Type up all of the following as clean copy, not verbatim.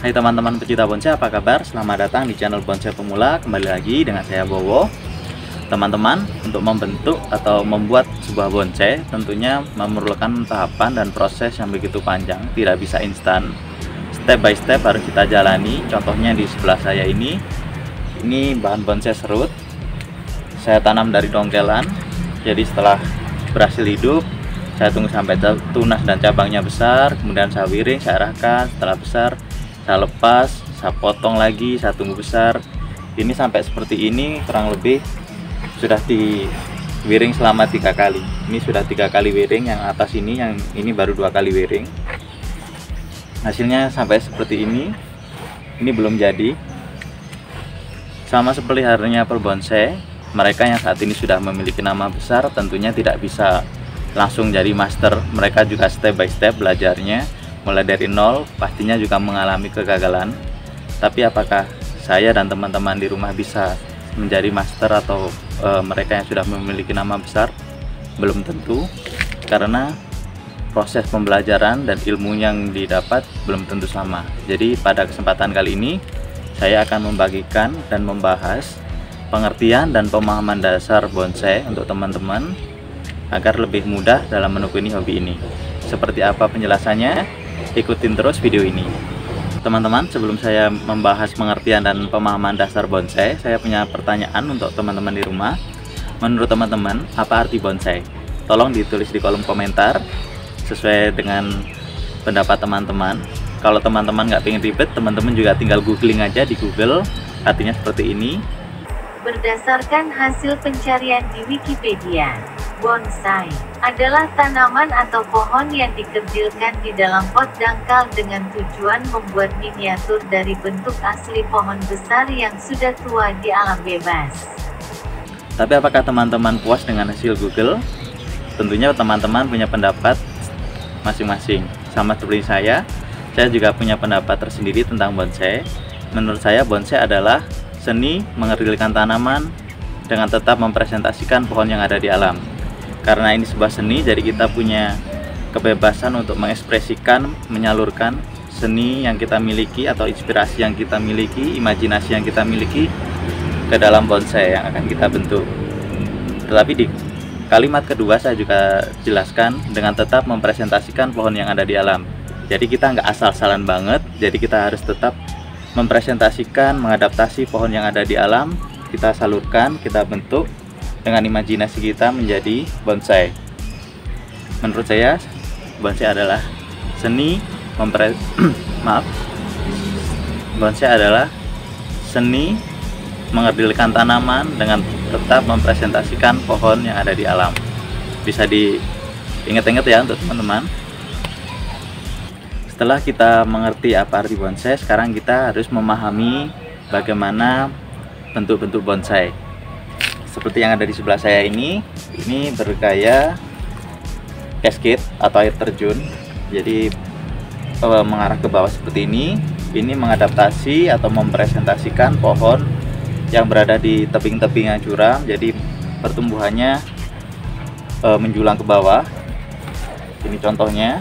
Hai teman-teman pecinta bonsai, apa kabar? Selamat datang di channel Bonsai Pemula. Kembali lagi dengan saya Bowo. Teman-teman, untuk membentuk atau membuat sebuah bonsai tentunya memerlukan tahapan dan proses yang begitu panjang, tidak bisa instan. Step by step harus kita jalani. Contohnya di sebelah saya ini bahan bonsai serut. Saya tanam dari dongkelan. Jadi setelah berhasil hidup, saya tunggu sampai tunas dan cabangnya besar, kemudian saya wiring, saya arahkan. Setelah besar, saya lepas, saya potong lagi, saya tunggu besar. Ini sampai seperti ini kurang lebih sudah diwiring selama 3 kali. Ini sudah 3 kali wiring, yang atas ini, yang ini baru 2 kali wiring. Hasilnya sampai seperti ini belum jadi. Sama seperti halnya perbonsai, mereka yang saat ini sudah memiliki nama besar tentunya tidak bisa langsung jadi master. Mereka juga step by step belajarnya, mulai dari nol, pastinya juga mengalami kegagalan. Tapi apakah saya dan teman-teman di rumah bisa menjadi master atau mereka yang sudah memiliki nama besar? Belum tentu, karena proses pembelajaran dan ilmu yang didapat belum tentu sama. Jadi pada kesempatan kali ini saya akan membagikan dan membahas pengertian dan pemahaman dasar bonsai untuk teman-teman agar lebih mudah dalam menekuni hobi ini. Seperti apa penjelasannya? Ikutin terus video ini. Teman-teman, sebelum saya membahas pengertian dan pemahaman dasar bonsai, saya punya pertanyaan untuk teman-teman di rumah. Menurut teman-teman, apa arti bonsai? Tolong ditulis di kolom komentar sesuai dengan pendapat teman-teman. Kalau teman-teman nggak pengen ribet, teman-teman juga tinggal googling aja di Google, artinya seperti ini. Berdasarkan hasil pencarian di Wikipedia, bonsai adalah tanaman atau pohon yang dikerdilkan di dalam pot dangkal dengan tujuan membuat miniatur dari bentuk asli pohon besar yang sudah tua di alam bebas. Tapi apakah teman-teman puas dengan hasil Google? Tentunya teman-teman punya pendapat masing-masing. Sama seperti saya juga punya pendapat tersendiri tentang bonsai. Menurut saya bonsai adalah seni mengerdilkan tanaman dengan tetap mempresentasikan pohon yang ada di alam. Karena ini sebuah seni, jadi kita punya kebebasan untuk mengekspresikan, menyalurkan seni yang kita miliki atau inspirasi yang kita miliki, imajinasi yang kita miliki ke dalam bonsai yang akan kita bentuk. Tetapi di kalimat kedua saya juga jelaskan dengan tetap mempresentasikan pohon yang ada di alam. Jadi kita nggak asal-asalan banget, jadi kita harus tetap mempresentasikan, mengadaptasi pohon yang ada di alam, kita salurkan, kita bentuk dengan imajinasi kita menjadi bonsai. Menurut saya, bonsai adalah seni bonsai adalah seni mengerdilkan tanaman dengan tetap mempresentasikan pohon yang ada di alam. Bisa diingat-ingat ya untuk teman-teman. Setelah kita mengerti apa arti bonsai, sekarang kita harus memahami bagaimana bentuk-bentuk bonsai. Seperti yang ada di sebelah saya ini bergaya cascade atau air terjun. Jadi mengarah ke bawah seperti ini mengadaptasi atau mempresentasikan pohon yang berada di tebing-tebing yang curam. Jadi pertumbuhannya menjulang ke bawah. Ini contohnya.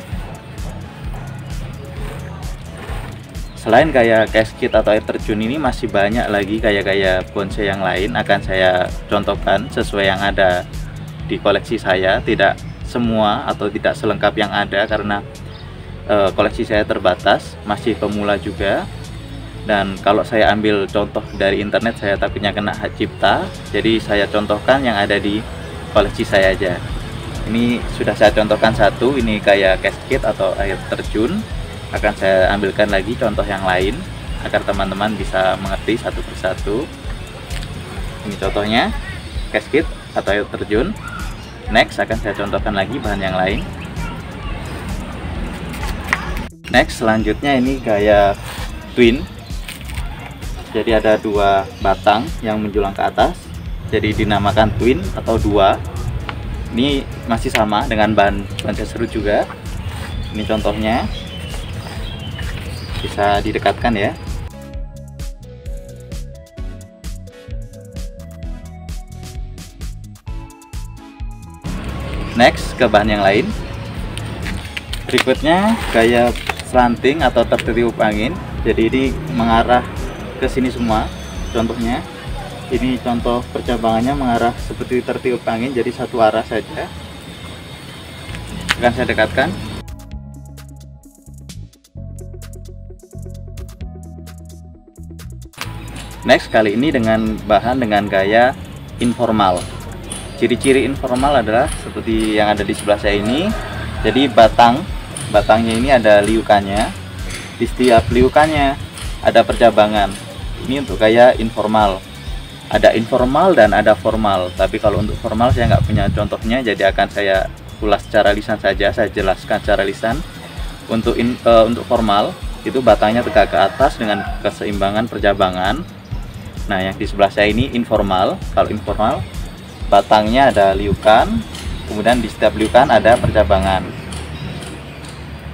Selain gaya cascade atau air terjun ini, masih banyak lagi gaya-gaya bonsai yang lain akan saya contohkan sesuai yang ada di koleksi saya. Tidak semua atau tidak selengkap yang ada karena koleksi saya terbatas, masih pemula juga. Dan kalau saya ambil contoh dari internet, saya takutnya kena hak cipta. Jadi saya contohkan yang ada di koleksi saya aja. Ini sudah saya contohkan satu, ini kayak cascade atau air terjun. Akan saya ambilkan lagi contoh yang lain agar teman-teman bisa mengerti satu persatu. Ini contohnya cascade atau air terjun. Next akan saya contohkan lagi bahan yang lain. Next selanjutnya ini gaya twin. Jadi ada 2 batang yang menjulang ke atas, jadi dinamakan twin atau 2. Ini masih sama dengan bahan bonsai serut juga. Ini contohnya, bisa didekatkan ya. Next ke bahan yang lain. Berikutnya gaya slanting atau tertiup angin. Jadi ini mengarah ke sini semua. Contohnya ini contoh percabangannya mengarah seperti tertiup angin, jadi satu arah saja. Akan saya dekatkan. Next, kali ini dengan bahan dengan gaya informal. Ciri-ciri informal adalah seperti yang ada di sebelah saya ini. Jadi batangnya ini ada liukannya. Di setiap liukannya ada percabangan. Ini untuk gaya informal. Ada informal dan ada formal. Tapi kalau untuk formal saya nggak punya contohnya, jadi akan saya ulas secara lisan saja. Saya jelaskan secara lisan. Untuk formal itu batangnya tegak ke atas dengan keseimbangan percabangan. Nah, yang di sebelah saya ini informal. Kalau informal, batangnya ada liukan, kemudian di setiap liukan ada percabangan.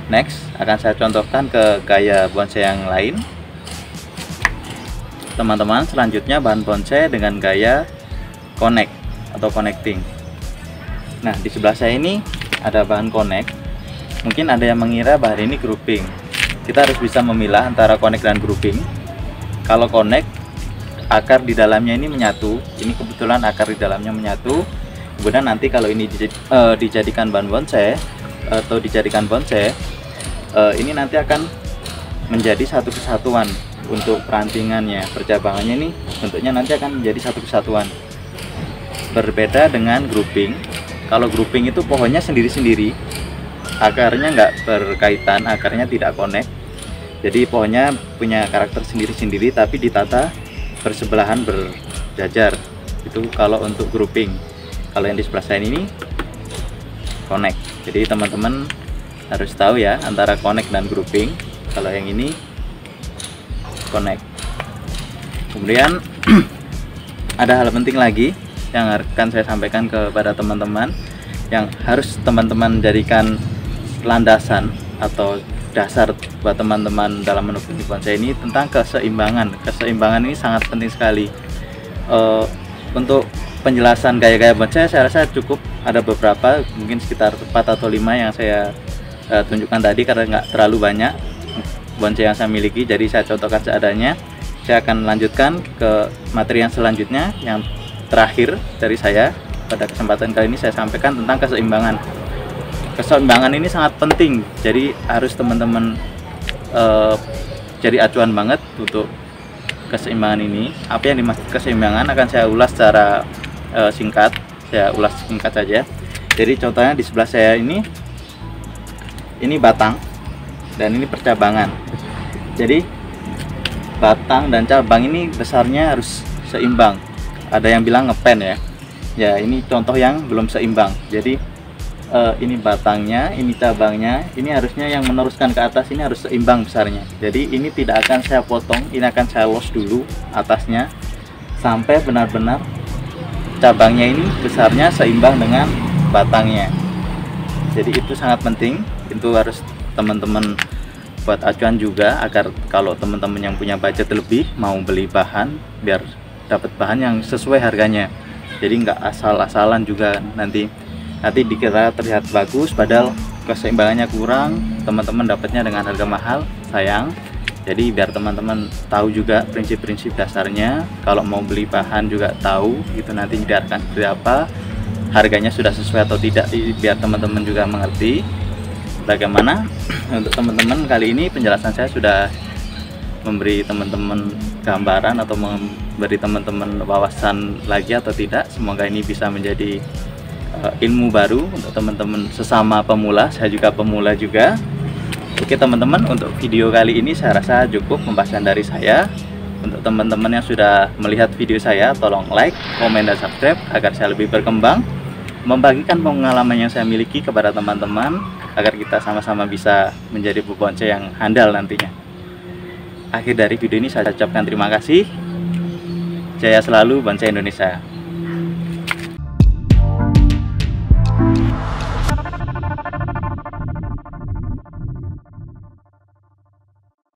Next, akan saya contohkan ke gaya bonsai yang lain. Teman-teman, selanjutnya bahan bonsai dengan gaya connect atau connecting. Nah, di sebelah saya ini ada bahan connect. Mungkin ada yang mengira bahan ini grouping. Kita harus bisa memilah antara connect dan grouping. Kalau connect, akar di dalamnya ini menyatu. Ini kebetulan akar di dalamnya menyatu. Kemudian nanti kalau ini dijadikan bahan bonsai atau dijadikan bonsai, ini nanti akan menjadi satu kesatuan untuk perantingannya. Percabangannya ini bentuknya nanti akan menjadi satu kesatuan. Berbeda dengan grouping. Kalau grouping itu pohonnya sendiri-sendiri, akarnya nggak berkaitan, akarnya tidak connect. Jadi pohonnya punya karakter sendiri-sendiri tapi ditata bersebelahan berjajar. Itu kalau untuk grouping. Kalau yang di sebelah saya ini connect. Jadi teman-teman harus tahu ya antara connect dan grouping. Kalau yang ini connect. Kemudian ada hal penting lagi yang akan saya sampaikan kepada teman-teman, yang harus teman-teman jadikan landasan atau dasar buat teman-teman dalam menekuni bonsai ini tentang keseimbangan. Keseimbangan ini sangat penting sekali. Untuk penjelasan gaya-gaya bonsai saya rasa cukup, ada beberapa, mungkin sekitar 4 atau 5 yang saya tunjukkan tadi karena nggak terlalu banyak bonsai yang saya miliki, jadi saya contohkan seadanya. Saya akan lanjutkan ke materi yang selanjutnya, yang terakhir dari saya. Pada kesempatan kali ini saya sampaikan tentang keseimbangan. Keseimbangan ini sangat penting, jadi harus teman-teman jadi acuan banget untuk keseimbangan ini. Apa yang dimaksud keseimbangan akan saya ulas secara singkat. Saya ulas singkat saja. Jadi contohnya di sebelah saya ini batang dan ini percabangan. Jadi batang dan cabang ini besarnya harus seimbang. Ada yang bilang ngepen ya. Ya, ini contoh yang belum seimbang. Jadi ini batangnya, ini cabangnya, ini harusnya yang meneruskan ke atas ini harus seimbang besarnya. Jadi ini tidak akan saya potong, ini akan saya los dulu atasnya sampai benar-benar cabangnya ini besarnya seimbang dengan batangnya. Jadi itu sangat penting, itu harus teman-teman buat acuan juga, agar kalau teman-teman yang punya budget lebih mau beli bahan, biar dapat bahan yang sesuai harganya. Jadi nggak asal-asalan juga nanti dikira terlihat bagus padahal keseimbangannya kurang, teman-teman dapatnya dengan harga mahal, sayang. Jadi biar teman-teman tahu juga prinsip-prinsip dasarnya, kalau mau beli bahan juga tahu gitu nanti diarahkan seperti apa, harganya sudah sesuai atau tidak, biar teman-teman juga mengerti. Bagaimana untuk teman-teman, kali ini penjelasan saya sudah memberi teman-teman gambaran atau memberi teman-teman wawasan lagi atau tidak. Semoga ini bisa menjadi ilmu baru untuk teman-teman sesama pemula. Saya juga pemula juga. Oke teman-teman, untuk video kali ini saya rasa cukup pembahasan dari saya. Untuk teman-teman yang sudah melihat video saya, tolong like, komen, dan subscribe agar saya lebih berkembang membagikan pengalaman yang saya miliki kepada teman-teman, agar kita sama-sama bisa menjadi pebonsai yang handal nantinya. Akhir dari video ini saya ucapkan terima kasih. Jaya selalu bonsai Indonesia.